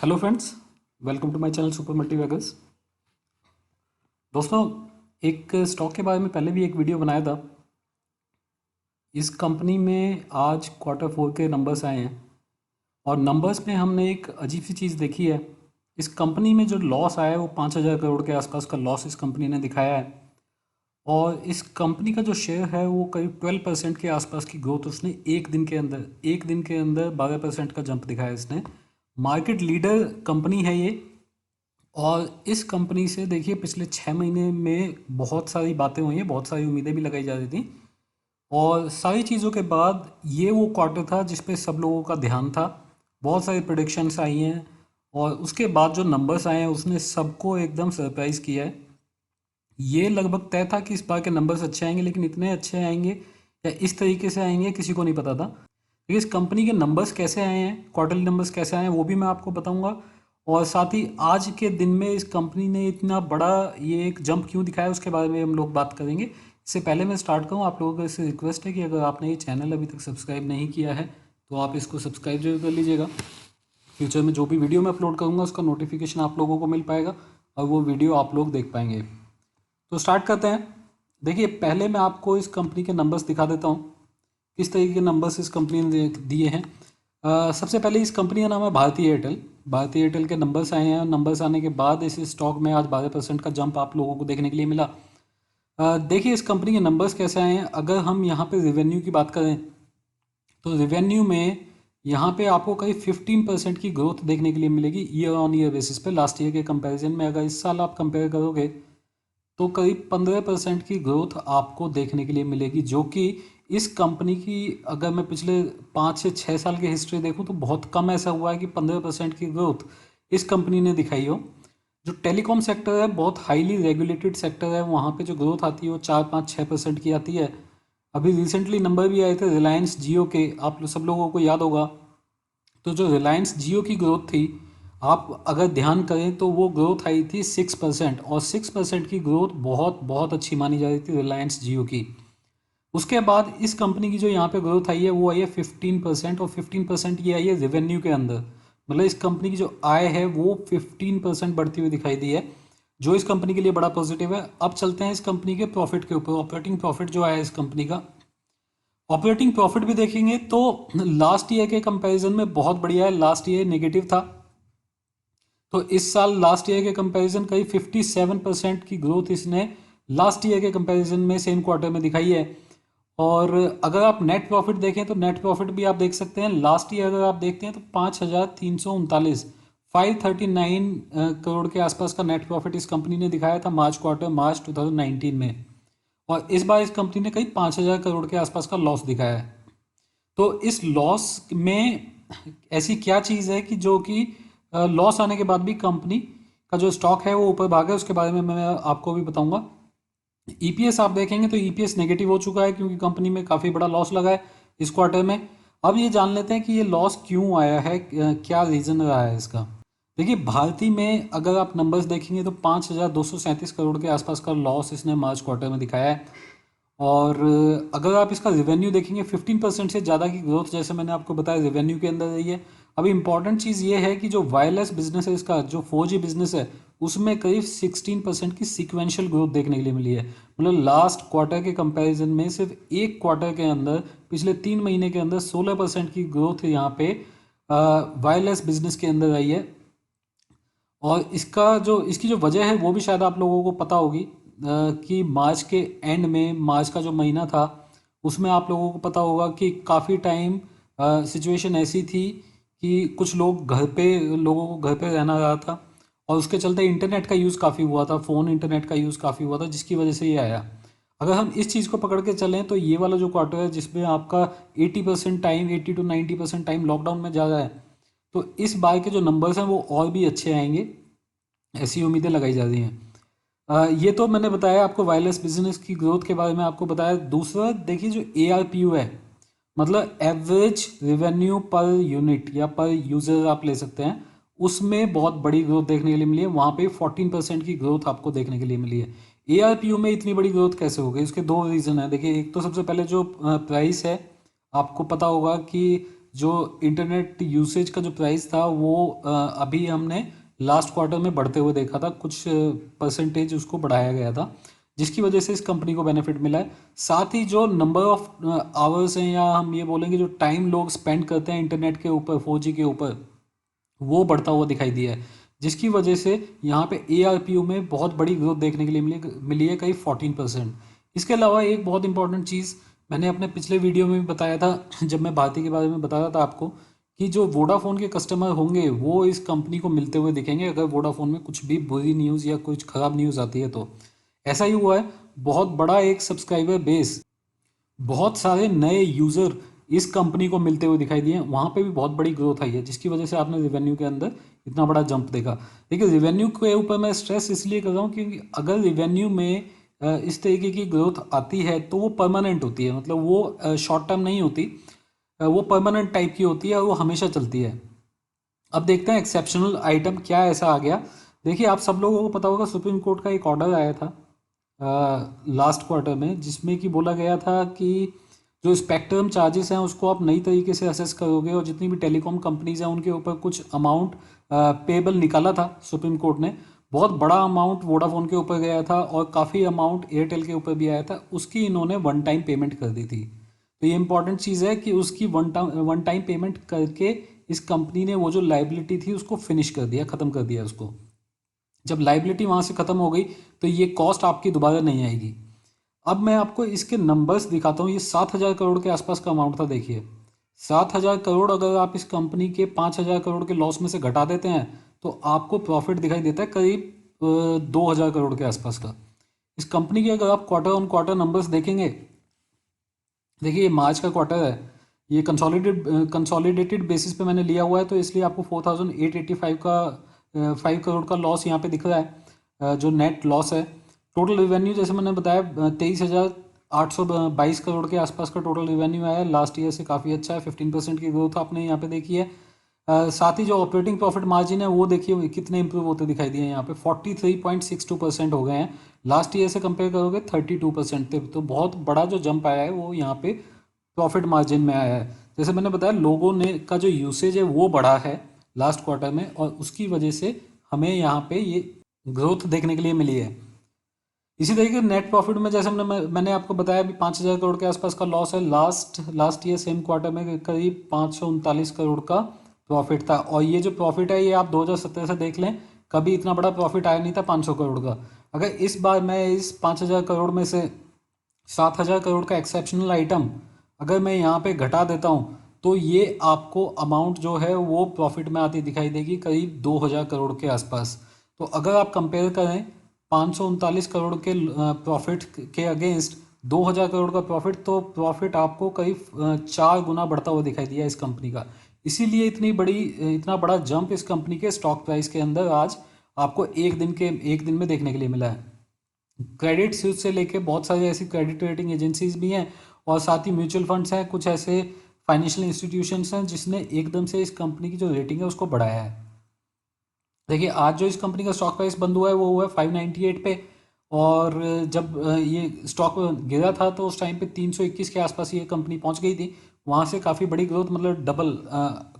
Hello friends, welcome to my channel super multibaggers. दोस्तों, एक stock के बारे में पहले भी एक वीडियो बनाया था। इस कंपनी में आज क्वार्टर 4 के नंबर्स आए हैं और नंबर्स में हमने एक अजीब सी चीज़ देखी है। इस कंपनी में जो लॉस आया है वो 5,000 करोड़ के आसपास का लॉस इस कंपनी ने दिखाया है और इस कंपनी का जो शेयर है वो करीब 12% के आसपास की ग्रोथ उसने एक दिन के अंदर 12% का जंप दिखाया इसने। मार्केट लीडर कंपनी है ये और इस कंपनी से देखिए पिछले 6 महीने में बहुत सारी बातें हुई हैं, बहुत सारी उम्मीदें भी लगाई जा रही थी और सारी चीज़ों के बाद ये वो क्वार्टर था जिस पे सब लोगों का ध्यान था। बहुत सारी प्रोडिक्शंस आई हैं और उसके बाद जो नंबर्स आए हैं उसने सबको एकदम सरप्राइज़ किया है। ये लगभग तय था कि इस बार के नंबर्स अच्छे आएंगे, लेकिन इतने अच्छे आएंगे या इस तरीके से आएंगे किसी को नहीं पता था। लेकिन इस कंपनी के नंबर्स कैसे आए हैं, क्वार्टरली नंबर्स कैसे आए हैं, वो भी मैं आपको बताऊंगा। और साथ ही आज के दिन में इस कंपनी ने इतना बड़ा ये एक जंप क्यों दिखाया उसके बारे में हम लोग बात करेंगे। इससे पहले मैं स्टार्ट करूँ, आप लोगों को इससे रिक्वेस्ट है कि अगर आपने ये चैनल अभी तक सब्सक्राइब नहीं किया है तो आप इसको सब्सक्राइब जरूर कर लीजिएगा। फ्यूचर में जो भी वीडियो मैं अपलोड करूँगा उसका नोटिफिकेशन आप लोगों को मिल पाएगा और वो वीडियो आप लोग देख पाएंगे। तो स्टार्ट करते हैं। देखिए, पहले मैं आपको इस कंपनी के नंबर्स दिखा देता हूँ, किस तरीके के नंबर्स इस कंपनी ने दिए हैं। सबसे पहले इस कंपनी का नाम है भारतीय एयरटेल। भारतीय एयरटेल के नंबर्स आए हैं। नंबर्स आने के बाद इस स्टॉक में आज 12% का जंप आप लोगों को देखने के लिए मिला। देखिए इस कंपनी के नंबर्स कैसे आए हैं। अगर हम यहाँ पे रेवेन्यू की बात करें तो रेवेन्यू में यहाँ पे आपको करीब 15% की ग्रोथ देखने के लिए मिलेगी ईयर ऑन ईयर बेसिस पे। लास्ट ईयर के कंपैरिजन में अगर इस साल आप कंपेयर करोगे तो करीब 15% की ग्रोथ आपको देखने के लिए मिलेगी, जो कि इस कंपनी की अगर मैं पिछले 5 से 6 साल की हिस्ट्री देखूं तो बहुत कम ऐसा हुआ है कि 15% की ग्रोथ इस कंपनी ने दिखाई हो। जो टेलीकॉम सेक्टर है बहुत हाईली रेगुलेटेड सेक्टर है, वहाँ पे जो ग्रोथ आती है वो 4, 5, 6% की आती है। अभी रिसेंटली नंबर भी आए थे रिलायंस जियो के, आप सब लोगों को याद होगा। तो जो रिलायंस जियो की ग्रोथ थी, आप अगर ध्यान करें तो वो ग्रोथ आई थी 6% और 6% की ग्रोथ बहुत बहुत अच्छी मानी जा रही थी रिलायंस जियो की। उसके बाद इस कंपनी की जो यहाँ पे ग्रोथ आई है वो आई है 15% और 15% ये आई है रेवेन्यू के अंदर। मतलब इस कंपनी की जो आय है वो 15% बढ़ती हुई दिखाई दी है, जो इस कंपनी के लिए बड़ा पॉजिटिव है। अब चलते हैं इस कंपनी के प्रॉफिट के ऊपर। ऑपरेटिंग प्रॉफिट जो आया है इस कंपनी का, ऑपरेटिंग प्रॉफिट भी देखेंगे तो लास्ट ईयर के कंपैरिजन में बहुत बढ़िया है। लास्ट ईयर नेगेटिव था, तो इस साल लास्ट ईयर के कंपैरिजन करीब 57% की ग्रोथ इसने लास्ट ईयर के कंपैरिजन में सेम क्वार्टर में दिखाई है। और अगर आप नेट प्रॉफिट देखें तो नेट प्रॉफिट भी आप देख सकते हैं। लास्ट ईयर अगर आप देखते हैं तो 5,339 539 करोड़ के आसपास का नेट प्रॉफिट इस कंपनी ने दिखाया था मार्च 2019 में। और इस बार इस कंपनी ने करीब 5,000 करोड़ के आसपास का लॉस दिखाया है। तो इस लॉस में ऐसी क्या चीज़ है कि जो कि लॉस आने के बाद भी कंपनी का जो स्टॉक है वो ऊपर भागा है, उसके बारे में मैं आपको भी बताऊंगा। ईपीएस आप देखेंगे तो ईपीएस नेगेटिव हो चुका है क्योंकि कंपनी में काफ़ी बड़ा लॉस लगा है इस क्वार्टर में। अब ये जान लेते हैं कि ये लॉस क्यों आया है, क्या रीज़न रहा है इसका। देखिए, भारती में अगर आप नंबर्स देखेंगे तो 5,237 करोड़ के आसपास का लॉस इसने मार्च क्वार्टर में दिखाया है। और अगर आप इसका रेवेन्यू देखेंगे 15% से ज़्यादा की ग्रोथ जैसे मैंने आपको बताया रेवेन्यू के अंदर रही है। अभी इंपॉर्टेंट चीज़ ये है कि जो वायरलेस बिजनेस है इसका, जो 4G बिजनेस है उसमें करीब 16% की सीक्वेंशियल ग्रोथ देखने के लिए मिली है। मतलब लास्ट क्वार्टर के कंपैरिजन में सिर्फ एक क्वार्टर के अंदर पिछले 3 महीने के अंदर 16% की ग्रोथ यहाँ पे वायरलेस बिजनेस के अंदर आई है। और इसकी जो वजह है वो भी शायद आप लोगों को पता होगी कि मार्च के एंड में, मार्च का जो महीना था उसमें आप लोगों को पता होगा कि काफ़ी टाइम सिचुएशन ऐसी थी कि कुछ लोगों को घर पे रहना रहा था और उसके चलते इंटरनेट का यूज़ काफ़ी हुआ था, फ़ोन इंटरनेट का यूज़ काफ़ी हुआ था, जिसकी वजह से ये आया। अगर हम इस चीज़ को पकड़ के चलें तो ये वाला जो क्वार्टर है जिसमें आपका 80% टाइम, 80 to 90% टाइम लॉकडाउन में जा रहा है, तो इस बार के जो नंबर्स हैं वो और भी अच्छे आएंगे, ऐसी उम्मीदें लगाई जा रही हैं। ये तो मैंने बताया आपको वायरलेस बिजनेस की ग्रोथ के बारे में आपको बताया। दूसरा देखिए, जो ARPU है, मतलब एवरेज रेवेन्यू पर यूनिट या पर यूज़र आप ले सकते हैं, उसमें बहुत बड़ी ग्रोथ देखने के लिए मिली है। वहाँ पे 14% की ग्रोथ आपको देखने के लिए मिली है। ARPU में इतनी बड़ी ग्रोथ कैसे हो गई, इसके दो रीज़न है। देखिए, एक तो सबसे पहले जो प्राइस है, आपको पता होगा कि जो इंटरनेट यूसेज का जो प्राइस था वो अभी हमने लास्ट क्वार्टर में बढ़ते हुए देखा था, कुछ परसेंटेज उसको बढ़ाया गया था, जिसकी वजह से इस कंपनी को बेनिफिट मिला है। साथ ही जो नंबर ऑफ आवर्स हैं, या हम ये बोलेंगे जो टाइम लोग स्पेंड करते हैं इंटरनेट के ऊपर 4G के ऊपर, वो बढ़ता हुआ दिखाई दिया है, जिसकी वजह से यहाँ पे ARPU में बहुत बड़ी ग्रोथ देखने के लिए मिली है, करीब 14%। इसके अलावा एक बहुत इंपॉर्टेंट चीज़ मैंने अपने पिछले वीडियो में भी बताया था जब मैं भारती के बारे में बता रहा था आपको, कि जो वोडाफोन के कस्टमर होंगे वो इस कंपनी को मिलते हुए दिखेंगे अगर वोडाफोन में कुछ भी बुरी न्यूज़ या कुछ ख़राब न्यूज़ आती है तो। ऐसा ही हुआ है, बहुत बड़ा एक सब्सक्राइबर बेस, बहुत सारे नए यूज़र इस कंपनी को मिलते हुए दिखाई दिए, वहाँ पे भी बहुत बड़ी ग्रोथ आई है, जिसकी वजह से आपने रेवेन्यू के अंदर इतना बड़ा जंप देखा। देखिए रेवेन्यू के ऊपर मैं स्ट्रेस इसलिए कर रहा हूँ क्योंकि अगर रेवेन्यू में इस तरीके की ग्रोथ आती है तो वो परमानेंट होती है, मतलब वो शॉर्ट टर्म नहीं होती, वो परमानेंट टाइप की होती है और वो हमेशा चलती है। अब देखते हैं एक्सेप्शनल आइटम क्या ऐसा आ गया। देखिए आप सब लोगों को पता होगा सुप्रीम कोर्ट का एक ऑर्डर आया था लास्ट क्वार्टर में, जिसमें कि बोला गया था कि जो स्पेक्ट्रम चार्जेस हैं उसको आप नई तरीके से असेस करोगे, और जितनी भी टेलीकॉम कंपनीज हैं उनके ऊपर कुछ अमाउंट पेबल निकाला था सुप्रीम कोर्ट ने। बहुत बड़ा अमाउंट वोडाफोन के ऊपर गया था और काफ़ी अमाउंट एयरटेल के ऊपर भी आया था, उसकी इन्होंने वन टाइम पेमेंट कर दी थी। तो ये इंपॉर्टेंट चीज़ है कि उसकी वन टाइम पेमेंट करके इस कंपनी ने वो जो लाइबिलिटी थी उसको फिनिश कर दिया, ख़त्म कर दिया उसको। जब लाइबिलिटी वहाँ से ख़त्म हो गई तो ये कॉस्ट आपकी दोबारा नहीं आएगी। अब मैं आपको इसके नंबर्स दिखाता हूँ। ये 7,000 करोड़ के आसपास का अमाउंट था। देखिए 7,000 करोड़ अगर आप इस कंपनी के 5,000 करोड़ के लॉस में से घटा देते हैं तो आपको प्रॉफिट दिखाई देता है करीब 2,000 करोड़ के आसपास का। इस कंपनी के अगर आप क्वार्टर ऑन क्वार्टर नंबर्स देखेंगे, देखिए ये मार्च का क्वार्टर है, ये कंसोलिडेटेड बेसिस पे मैंने लिया हुआ है, तो इसलिए आपको 4,885 का 5 करोड़ का लॉस यहाँ पे दिख रहा है, जो नेट लॉस है। टोटल रिवेन्यू जैसे मैंने बताया 23,822 करोड़ के आसपास का टोटल रिवेन्यू आया है, लास्ट ईयर से काफ़ी अच्छा है, 15% की ग्रोथ आपने यहाँ पे देखी है। साथ ही जो ऑपरेटिंग प्रॉफिट मार्जिन है वो देखिए कितने इंप्रूव होते दिखाई दिए, यहाँ पे 43.62% हो गए हैं, लास्ट ईयर से कंपेयर करोगे 32% थे। तो बहुत बड़ा जो जंप आया है वो यहाँ पे प्रॉफिट मार्जिन में आया है। जैसे मैंने बताया लोगों ने का जो यूसेज है वो बढ़ा है लास्ट क्वार्टर में, और उसकी वजह से हमें यहाँ पे ये ग्रोथ देखने के लिए मिली है। इसी तरीके नेट प्रॉफिट में जैसे मैंने आपको बताया अभी 5,000 करोड़ के आसपास का लॉस है, लास्ट ईयर सेम क्वार्टर में करीब 539 करोड़ का प्रॉफिट था। और ये जो प्रॉफिट है ये आप 2017 से देख लें, कभी इतना बड़ा प्रॉफिट आया नहीं था 500 करोड़ का। अगर इस बार मैं इस 5,000 करोड़ में से 7,000 करोड़ का एक्सेप्शनल आइटम अगर मैं यहाँ पे घटा देता हूँ तो ये आपको अमाउंट जो है वो प्रॉफिट में आती दिखाई देगी करीब 2,000 करोड़ के आसपास। तो अगर आप कंपेयर करें 539 करोड़ के प्रॉफिट के अगेंस्ट 2,000 करोड़ का प्रॉफिट, तो प्रॉफिट आपको करीब 4 गुना बढ़ता हुआ दिखाई दिया इस कंपनी का। इसीलिए इतना बड़ा जंप इस कंपनी के स्टॉक प्राइस के अंदर आज आपको एक दिन में देखने के लिए मिला है। क्रेडिट स्विच से लेके बहुत सारी ऐसी क्रेडिट रेटिंग एजेंसीज भी हैं, और साथ ही म्यूचुअल फंड्स हैं, कुछ ऐसे फाइनेंशियल इंस्टीट्यूशंस हैं जिसने एकदम से इस कंपनी की जो रेटिंग है उसको बढ़ाया है। देखिए आज जो इस कंपनी का स्टॉक प्राइस बंद हुआ है वो हुआ है 598 पे, और जब ये स्टॉक गिरा था तो उस टाइम पे 321 के आसपास ये कंपनी पहुंच गई थी। वहाँ से काफ़ी बड़ी ग्रोथ, मतलब डबल,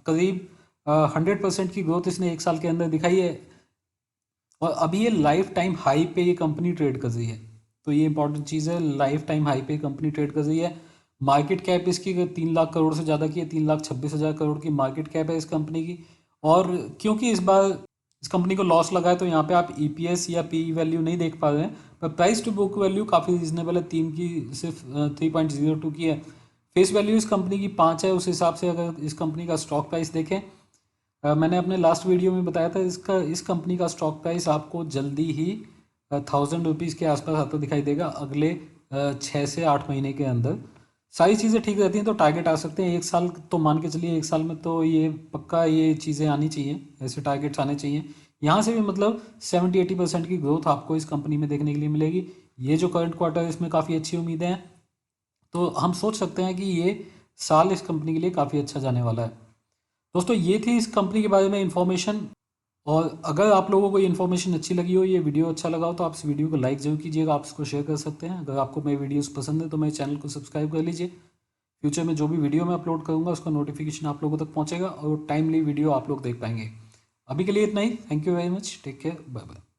करीब 100% की ग्रोथ इसने एक साल के अंदर दिखाई है, और अभी ये लाइफ टाइम हाई पे ये कंपनी ट्रेड कर रही है। तो ये इंपॉर्टेंट चीज़ है, लाइफ टाइम हाई पे कंपनी ट्रेड कर रही है। मार्केट कैप इसकी 3 लाख करोड़ से ज़्यादा की है, 3,26,000 करोड़ की मार्केट कैप है इस कंपनी की। और क्योंकि इस बार इस कंपनी को लॉस लगा है तो यहाँ पे आप EPS या PE वैल्यू नहीं देख पा रहे हैं, पर प्राइस टू बुक वैल्यू काफ़ी रीजनेबल है, 3 की सिर्फ 3.02 की है। फेस वैल्यू इस कंपनी की 5 है, उस हिसाब से अगर इस कंपनी का स्टॉक प्राइस देखें, मैंने अपने लास्ट वीडियो में बताया था इस कंपनी का स्टॉक प्राइस आपको जल्दी ही 1,000 रुपीज़ के आसपास आता दिखाई देगा अगले 6 से 8 महीने के अंदर। सारी चीज़ें ठीक रहती हैं तो टारगेट आ सकते हैं, एक साल तो मान के चलिए, एक साल में तो ये पक्का ये चीज़ें आनी चाहिए, ऐसे टारगेट्स आने चाहिए। यहाँ से भी मतलब 70-80% की ग्रोथ आपको इस कंपनी में देखने के लिए मिलेगी। ये जो करंट क्वार्टर इसमें काफ़ी अच्छी उम्मीदें हैं, तो हम सोच सकते हैं कि ये साल इस कंपनी के लिए काफ़ी अच्छा जाने वाला है। दोस्तों ये थी इस कंपनी के बारे में इन्फॉर्मेशन, और अगर आप लोगों को ये इन्फॉर्मेशन अच्छी लगी हो, ये वीडियो अच्छा लगा हो, तो आप इस वीडियो को लाइक जरूर कीजिएगा, आप इसको शेयर कर सकते हैं। अगर आपको मेरी वीडियोस पसंद है तो मेरे चैनल को सब्सक्राइब कर लीजिए। फ्यूचर में जो भी वीडियो मैं अपलोड करूँगा उसका नोटिफिकेशन आप लोगों तक पहुँचेगा और टाइमली वीडियो आप लोग देख पाएंगे। अभी के लिए इतना ही। Thank you very much. Take care. Bye bye.